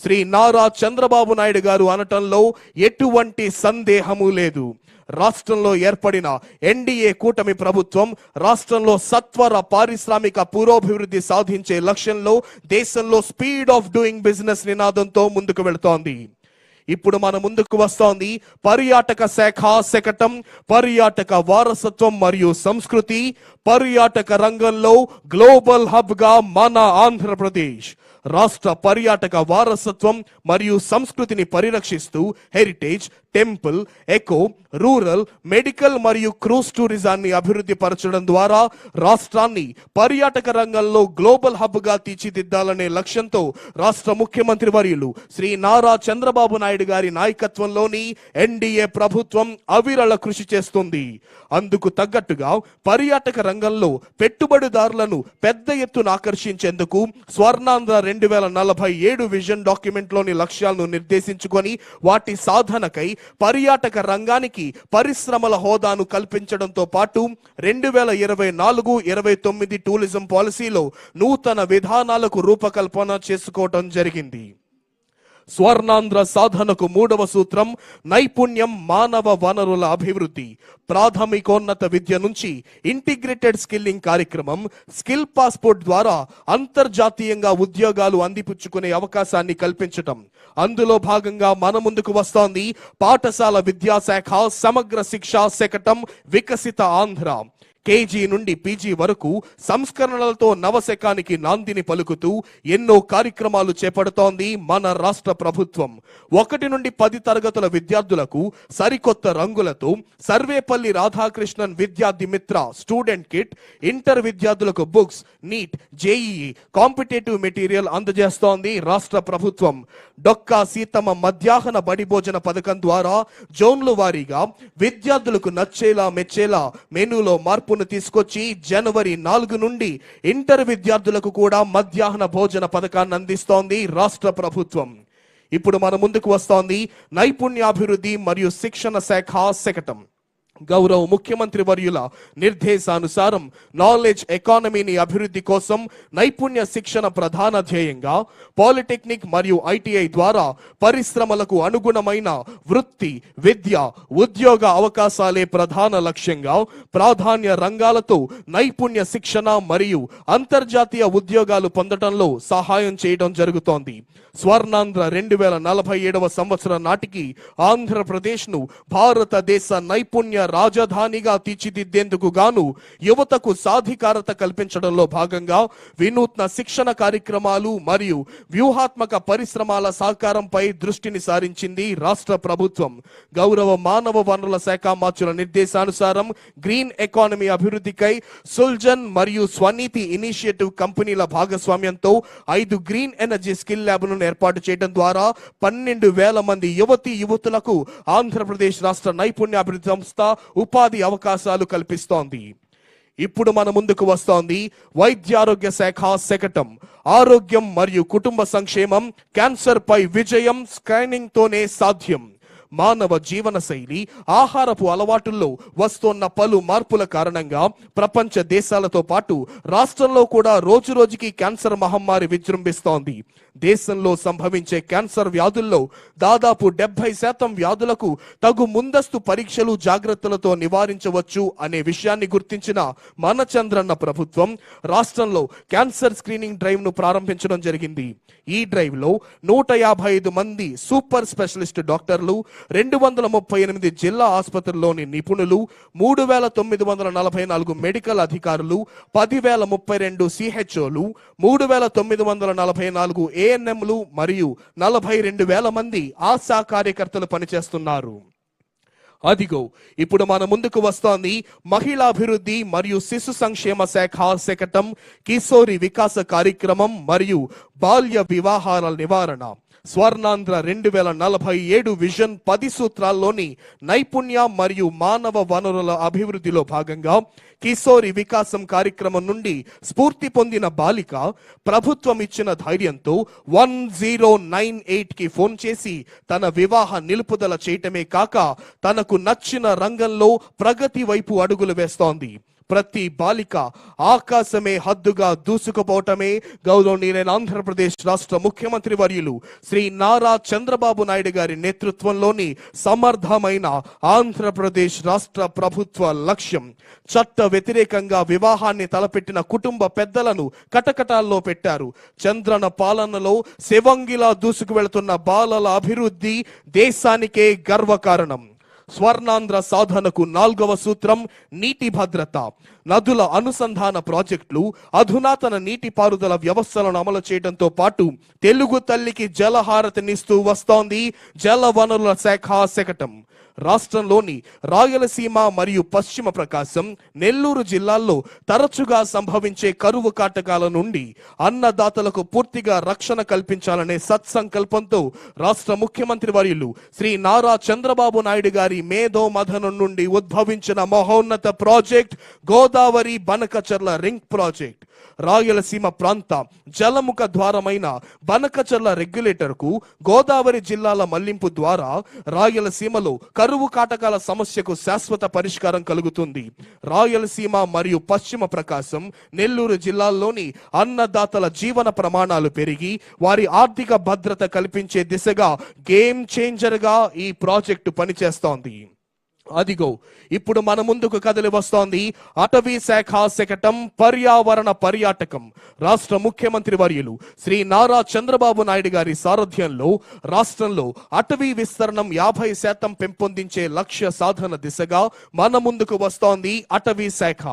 శ్రీ నారా చంద్రబాబు నాయుడు గారు అనటంలో ఎటువంటి సందేహము లేదు. రాష్ట్రంలో ఏర్పడిన ఎన్డీఏ కూటమి ప్రభుత్వం రాష్ట్రంలో సత్వర పారిశ్రామిక పురోభివృద్ధి సాధించే లక్ష్యంలో దేశంలో స్పీడ్ ఆఫ్ డూయింగ్ బిజినెస్ నినాదంతో ముందుకు వెళుతోంది. ఇప్పుడు మన ముందుకు వస్తోంది పర్యాటక శాఖ శకటం, పర్యాటక వారసత్వం మరియు సంస్కృతి. పర్యాటక రంగంలో గ్లోబల్ హబ్ గా మన ఆంధ్రప్రదేశ్ రాష్ట్ర పర్యాటక వారసత్వం మరియు సంస్కృతిని పరిరక్షిస్తూ heritage, temple, eco, rural, medical మరియు క్రూజ్ టూరిజాన్ని అభివృద్ధి పరచడం ద్వారా రాష్ట్రాన్ని పర్యాటక రంగంలో గ్లోబల్ హబ్ గా తీర్చిదిద్దాలనే లక్ష్యంతో రాష్ట్ర ముఖ్యమంత్రి వర్యులు శ్రీ నారా చంద్రబాబు నాయుడు గారి నాయకత్వంలోని ఎన్డీఏ ప్రభుత్వం అవిరళ కృషి చేస్తుంది. అందుకు తగ్గట్టుగా పర్యాటక రంగంలో పెట్టుబడిదారులను పెద్ద ఎత్తున ఆకర్షించేందుకు స్వర్ణాంధ్ర 2047 విజన్ డాక్యుమెంట్ లోని లక్ష్యాలను నిర్దేశించుకొని వాటి సాధనకై పర్యాటక రంగానికి పరిశ్రమల హోదాను కల్పించడంతో పాటు 2024-29 టూరిజం పాలసీలో నూతన విధానాలకు రూపకల్పన చేసుకోవడం జరిగింది. స్వర్ణాంధ్ర సాధనకు 3వ సూత్రం నైపుణ్యం, మానవ వనరుల అభివృద్ధి. ప్రాథమికోన్నత విద్య నుంచి ఇంటిగ్రేటెడ్ స్కిల్లింగ్ కార్యక్రమం స్కిల్ పాస్పోర్ట్ ద్వారా అంతర్జాతీయంగా ఉద్యోగాలు అందిపుచ్చుకునే అవకాశాన్ని కల్పించటం. అందులో భాగంగా మన ముందుకు వస్తోంది పాఠశాల విద్యాశాఖ సమగ్ర శిక్షా శకటం వికసిత ఆంధ్ర. కేజీ నుండి పీజీ వరకు సంస్కరణలతో నవశకానికి నాందిని పలుకుతూ ఎన్నో కార్యక్రమాలు చేపడుతోంది మన రాష్ట్ర ప్రభుత్వం. 1 నుండి 10 తరగతుల విద్యార్థులకు సరికొత్త రంగులతో Sarvepalli Radhakrishnan Vidyarthi Mitra student kit, inter విద్యార్థులకు books, NEET, JEE competitive material అందజేస్తోంది రాష్ట్ర ప్రభుత్వం. డొక్కా సీతమ్మ మధ్యాహ్న బడి భోజన పథకం ద్వారా జోన్లు వారీగా విద్యార్థులకు నచ్చేలా మెచ్చేలా మెనూలో మార్పును తీసుకొచ్చి జనవరి 4 నుండి ఇంటర్ విద్యార్థులకు కూడా మధ్యాహ్న భోజన పథకాన్ని అందిస్తోంది రాష్ట్ర ప్రభుత్వం. ఇప్పుడు మన ముందుకు వస్తోంది నైపుణ్యాభివృద్ధి మరియు శిక్షణ శాఖ శకటం. గౌరవ ముఖ్యమంత్రి వర్యుల నిర్దేశానుసారం నాలెడ్జ్ ఎకానమీని అభివృద్ధి కోసం నైపుణ్య శిక్షణ ప్రధాన ధ్యేయంగా పాలిటెక్నిక్ మరియు ఐటీఐ ద్వారా పరిశ్రమలకు అనుగుణమైన వృత్తి, విద్య, ఉద్యోగ అవకాశాలే ప్రధాన లక్ష్యంగా ప్రాధాన్య రంగాలతో నైపుణ్య శిక్షణ మరియు అంతర్జాతీయ ఉద్యోగాలు పొందడంలో సహాయం చేయడం జరుగుతోంది. స్వర్ణాంధ్ర 2047 సంవత్సరం నాటికి ఆంధ్రప్రదేశ్ ను భారతదేశ నైపుణ్య రాజధానిగా తీర్చిదిద్దేందుకు గాను యువతకు సాధికారత కల్పించడంలో భాగంగా వినూత్న శిక్షణ కార్యక్రమాలు మరియు వ్యూహాత్మక పరిశ్రమల సహకారంపై దృష్టిని సారించింది రాష్ట్ర ప్రభుత్వం. గౌరవ మానవ వనరుల శాఖ మార్చుల నిర్దేశానుసారం గ్రీన్ ఎకానమీ అభివృద్ధికై సుల్జన్ మరియు స్వనీతి ఇనిషియేటివ్ కంపెనీల భాగస్వామ్యంతో 5 గ్రీన్ ఎనర్జీ స్కిల్ ల్యాబ్లను ఏర్పాటు చేయడం ద్వారా 12,000 మంది యువతులకు ఆంధ్రప్రదేశ్ రాష్ట్ర నైపుణ్యాభివృద్ధి సంస్థ ఉపాధి అవకాశాలు కల్పిస్తోంది. ఇప్పుడు మన ముందుకు వస్తోంది వైద్యారోగ్య శాఖ శకటం. ఆరోగ్యం మరియు కుటుంబ సంక్షేమం. క్యాన్సర్ పై విజయం స్క్రీనింగ్ తోనే సాధ్యం. మానవ జీవన శైలి, ఆహారపు అలవాటుల్లో వస్తున్న పలు మార్పుల కారణంగా ప్రపంచ దేశాలతో పాటు రాష్ట్రంలో కూడా రోజు రోజుకి క్యాన్సర్ మహమ్మారి విజృంభిస్తోంది. దేశంలో సంభవించే క్యాన్సర్ వ్యాధుల్లో దాదాపు 70% వ్యాధులకు తగు ముందస్తు పరీక్షలు, జాగ్రత్తలతో నివారించవచ్చు అనే విషయాన్ని గుర్తించిన మన చంద్రన్న ప్రభుత్వం రాష్ట్రంలో క్యాన్సర్ స్క్రీనింగ్ డ్రైవ్ ను ప్రారంభించడం జరిగింది. ఈ డ్రైవ్ లో 155 మంది సూపర్ స్పెషలిస్ట్ డాక్టర్లు, 238 జిల్లా ఆసుపత్రుల్లోని నిపుణులు, 3,944 మెడికల్ అధికారులు, 10,032 సిహెచ్ఓలు, 3,944 ఏఎన్ఎంలు మరియు 42,000 మంది ఆశా కార్యకర్తలు పనిచేస్తున్నారు. అదిగో ఇప్పుడు మన ముందుకు వస్తోంది మహిళాభివృద్ధి మరియు శిశు సంక్షేమ శాఖ శకటం, కిశోరి వికాస కార్యక్రమం మరియు బాల్య వివాహాల నివారణ. స్వర్ణాంధ్ర 2047 విజన్ 10 సూత్రాల్లోని నైపుణ్య మరియు మానవ వనరుల అభివృద్ధిలో భాగంగా కిశోరి వికాసం కార్యక్రమం నుండి స్ఫూర్తి పొందిన బాలిక ప్రభుత్వం ఇచ్చిన ధైర్యంతో 1098కి ఫోన్ చేసి తన వివాహ నిలుపుదల చేయటమే కాక తనకు నచ్చిన రంగంలో ప్రగతి వైపు అడుగులు వేస్తోంది. ప్రతి బాలిక ఆకాశమే హద్దుగా దూసుకుపోవటమే గౌరవనీయులైన ఆంధ్రప్రదేశ్ రాష్ట్ర ముఖ్యమంత్రి వర్యులు శ్రీ నారా చంద్రబాబు నాయుడు గారి నేతృత్వంలోని సమర్థమైన ఆంధ్రప్రదేశ్ రాష్ట్ర ప్రభుత్వ లక్ష్యం. చట్ట వ్యతిరేకంగా వివాహాన్ని తలపెట్టిన కుటుంబ పెద్దలను కటకటాల్లో పెట్టారు. చంద్రన పాలనలో శివంగిలా దూసుకు వెళుతున్న బాలల అభివృద్ధి దేశానికే గర్వకారణం. స్వర్ణాంధ్ర సాధనకు 4వ సూత్రం నీటి భద్రత. నదుల అనుసంధాన ప్రాజెక్టులు, అధునాతన నీటిపారుదల వ్యవస్థలను అమలు చేయడంతో పాటు తెలుగు తల్లికి జలహారతినిస్తూ వస్తోంది జల వనరుల శాఖ శకటం. రాష్ట్రంలోని రాయలసీమ మరియు పశ్చిమ ప్రకాశం, నెల్లూరు జిల్లాల్లో తరచుగా సంభవించే కరువు కాటకాల నుండి అన్నదాతలకు పూర్తిగా రక్షణ కల్పించాలనే సత్సంకల్పంతో రాష్ట్ర ముఖ్యమంత్రి వర్యులు శ్రీ నారా చంద్రబాబు నాయుడు గారి మేధో మథనం నుండి ఉద్భవించిన మహోన్నత project Godavari Banakacherla ring project. Rayalaseema ప్రాంత జలముఖ ద్వారమైన బనకచర్ల రెగ్యులేటర్ కు గోదావరి జిల్లాల మళ్లింపు ద్వారా రాయలసీమలో కరువు కాటకాల సమస్యకు శాశ్వత పరిష్కారం కలుగుతుంది. రాయలసీమ మరియు పశ్చిమ ప్రకాశం, నెల్లూరు జిల్లాల్లోని అన్నదాతల జీవన ప్రమాణాలు పెరిగి వారి ఆర్థిక భద్రత కల్పించే దిశగా గేమ్ చేంజర్ గా ఈ ప్రాజెక్టు పనిచేస్తోంది. అదిగో ఇప్పుడు మన ముందుకు కదిలి వస్తోంది అటవీ శాఖ శకటం పర్యావరణ పర్యాటకం. రాష్ట్ర ముఖ్యమంత్రి వర్యులు శ్రీ నారా చంద్రబాబు నాయుడు గారి సారథ్యంలో రాష్ట్రంలో అటవీ విస్తరణం 50% పెంపొందించే లక్ష్య సాధన దిశగా మన ముందుకు వస్తోంది అటవీ శాఖ.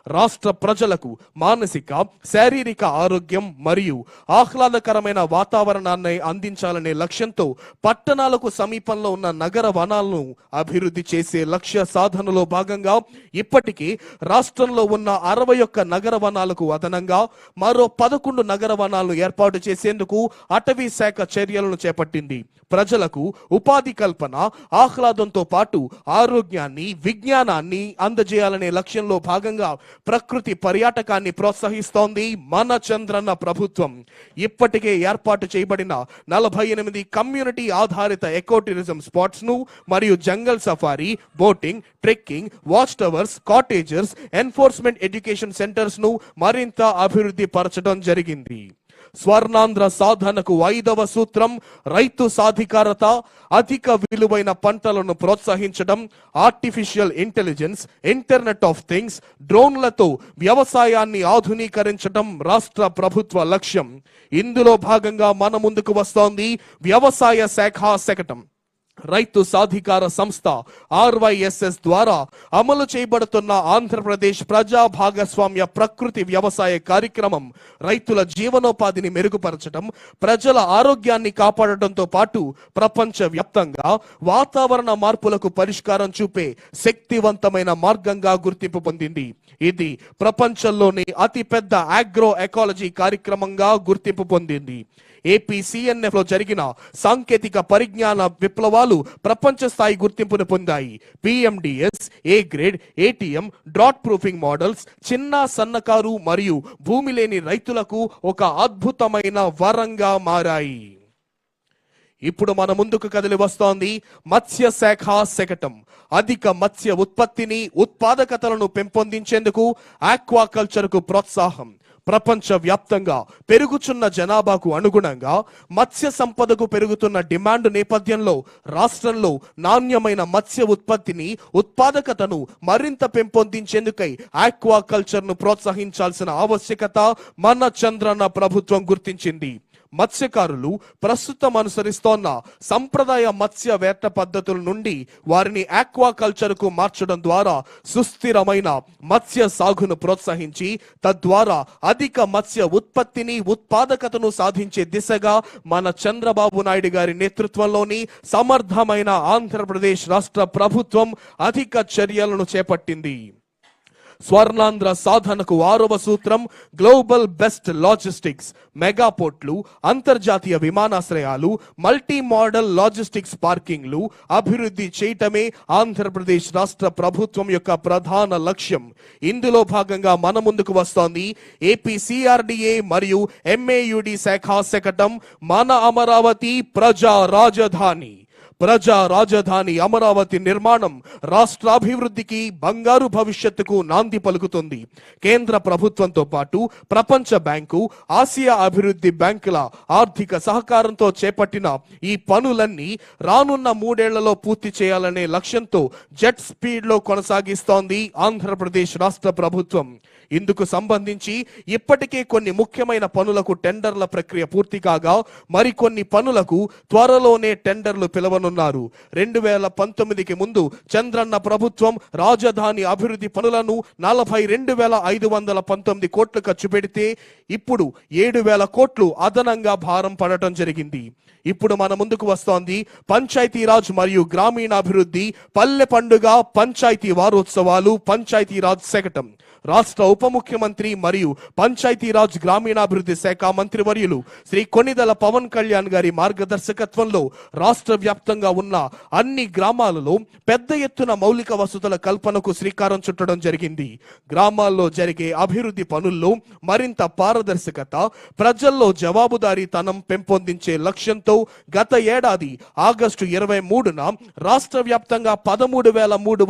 రాష్ట్ర ప్రజలకు మానసిక, శారీరక ఆరోగ్యం మరియు ఆహ్లాదకరమైన వాతావరణాన్ని అందించాలనే లక్ష్యంతో పట్టణాలకు సమీపంలో ఉన్న నగర వనాలను అభివృద్ధి చేసే లక్ష్య సాధనలో భాగంగా ఇప్పటికీ రాష్ట్రంలో ఉన్న 61 నగర వనాలకు అదనంగా మరో 11 నగర వనాలను ఏర్పాటు చేసేందుకు అటవీ శాఖ చర్యలను చేపట్టింది. ప్రజలకు ఉపాధి కల్పన, ఆహ్లాదంతో పాటు ఆరోగ్యాన్ని, విజ్ఞానాన్ని అందజేయాలనే లక్ష్యంలో భాగంగా ప్రకృతి పర్యాటకాన్ని ప్రోత్సహిస్తోంది మన చంద్రన్న ప్రభుత్వం. ఇప్పటికే ఏర్పాటు చేయబడిన 48 కమ్యూనిటీ ఆధారిత ఎకో టూరిజం స్పాట్స్ ను మరియు jungle safari, boating, trekking, watch towers, cottages, enforcement education centres ను మరింత అభివృద్ధి పరచడం జరిగింది. స్వర్ణాంధ్ర సాధనకు 5వ సూత్రం రైతు సాధికారత. అధిక విలువైన పంటలను ప్రోత్సహించడం, artificial intelligence, internet of things, డ్రోన్లతో వ్యవసాయాన్ని ఆధునీకరించడం రాష్ట్ర ప్రభుత్వ లక్ష్యం. ఇందులో భాగంగా మన ముందుకు వస్తోంది వ్యవసాయ శాఖ శకటం. రైతు సాధికార సంస్థ RYSS ద్వారా అమలు చేయబడుతున్న ఆంధ్రప్రదేశ్ ప్రజా భాగస్వామ్య ప్రకృతి వ్యవసాయ కార్యక్రమం రైతుల జీవనోపాధిని మెరుగుపరచడం, ప్రజల ఆరోగ్యాన్ని కాపాడటంతో పాటు ప్రపంచ వ్యాప్తంగా వాతావరణ మార్పులకు పరిష్కారం చూపే శక్తివంతమైన మార్గంగా గుర్తింపు పొందింది. ఇది ప్రపంచంలోని అతిపెద్ద ఆగ్రో ఎకాలజీ కార్యక్రమంగా గుర్తింపు పొందింది. APCNF లో జరిగిన సాంకేతిక పరిజ్ఞాన విప్లవాలు ప్రపంచ స్థాయి గుర్తింపును పొందాయి. PMDS, A grade, ATM, drought proofing models చిన్న, సన్నకారు మరియు భూమి లేని రైతులకు ఒక అద్భుతమైన వరంగా మారాయి. ఇప్పుడు మన ముందుకు కదిలి వస్తోంది మత్స్య శాఖ శకటం. అధిక మత్స్య ఉత్పత్తిని, ఉత్పాదకతలను పెంపొందించేందుకు ఆక్వాకల్చర్ కు ప్రోత్సాహం. ప్రపంచ వ్యాప్తంగా పెరుగుచున్న జనాభాకు అనుగుణంగా మత్స్య సంపదకు పెరుగుతున్న డిమాండ్ నేపథ్యంలో రాష్ట్రంలో నాణ్యమైన మత్స్య ఉత్పత్తిని, ఉత్పాదకతను మరింత పెంపొందించేందుకై ఆక్వాకల్చర్ ను ప్రోత్సహించాల్సిన ఆవశ్యకత మన చంద్రన్న ప్రభుత్వం గుర్తించింది. మత్స్యకారులు ప్రస్తుతం అనుసరిస్తోన్న సంప్రదాయ మత్స్య వేట పద్ధతుల నుండి వారిని ఆక్వాకల్చర్ కు మార్చడం ద్వారా సుస్థిరమైన మత్స్య సాగును ప్రోత్సహించి తద్వారా అధిక మత్స్య ఉత్పత్తిని, ఉత్పాదకతను సాధించే దిశగా మన చంద్రబాబు నాయుడు గారి నేతృత్వంలోని సమర్థమైన ఆంధ్రప్రదేశ్ రాష్ట్ర ప్రభుత్వం అధిక చర్యలను చేపట్టింది. స్వర్ణాంధ్ర సాధనకు 6వ సూత్రం గ్లోబల్ బెస్ట్ లాజిస్టిక్స్. మెగా పోర్ట్లు, అంతర్జాతీయ విమానాశ్రయాలు, మల్టీ మోడల్ లాజిస్టిక్స్ పార్కింగ్లు అభివృద్ధి చేయటమే ఆంధ్రప్రదేశ్ రాష్ట్ర ప్రభుత్వం యొక్క ప్రధాన లక్ష్యం. ఇందులో భాగంగా మన ముందుకు వస్తోంది APCRDA మరియు MAUD శాఖ శకటం మన అమరావతి ప్రజా రాజధాని. ప్రజా రాజధాని అమరావతి నిర్మాణం రాష్ట్రాభివృద్ధికి, బంగారు భవిష్యత్తుకు నాంది పలుకుతుంది. కేంద్ర ప్రభుత్వంతో పాటు ప్రపంచ బ్యాంకు, ఆసియా అభివృద్ధి బ్యాంకుల ఆర్థిక సహకారంతో చేపట్టిన ఈ పనులన్నీ రానున్న 3 ఏళ్లలో పూర్తి చేయాలనే లక్ష్యంతో జెట్ స్పీడ్ లో కొనసాగిస్తోంది ఆంధ్రప్రదేశ్ రాష్ట్ర ప్రభుత్వం. ఇందుకు సంబంధించి ఇప్పటికే కొన్ని ముఖ్యమైన పనులకు టెండర్ల ప్రక్రియ పూర్తి కాగా మరికొన్ని పనులకు త్వరలోనే టెండర్లు పిలవనున్నారు. 2019కి ముందు చంద్రన్న ప్రభుత్వం రాజధాని అభివృద్ధి పనులను 42,519 కోట్లు ఖర్చు పెడితే ఇప్పుడు 7,000 కోట్లు అదనంగా భారం పడటం జరిగింది. ఇప్పుడు మన ముందుకు వస్తోంది పంచాయతీరాజ్ మరియు గ్రామీణాభివృద్ధి, పల్లె పండుగ, పంచాయతీ వారోత్సవాలు, పంచాయతీరాజ్ శకటం. రాష్ట్ర ఉప ముఖ్యమంత్రి మరియు పంచాయతీరాజ్ గ్రామీణాభివృద్ధి శాఖ మంత్రివర్యులు శ్రీ కొణిదెల పవన్ కళ్యాణ్ గారి మార్గదర్శకత్వంలో రాష్ట్ర వ్యాప్తంగా ఉన్న అన్ని గ్రామాలలో పెద్ద ఎత్తున మౌలిక వసతుల కల్పనకు శ్రీకారం చుట్టడం జరిగింది. గ్రామాల్లో జరిగే అభివృద్ధి పనుల్లో మరింత పారదర్శకత, ప్రజల్లో జవాబుదారీతనం పెంపొందించే లక్ష్యంతో గత ఏడాది ఆగస్టు 23న రాష్ట్ర వ్యాప్తంగా 13,300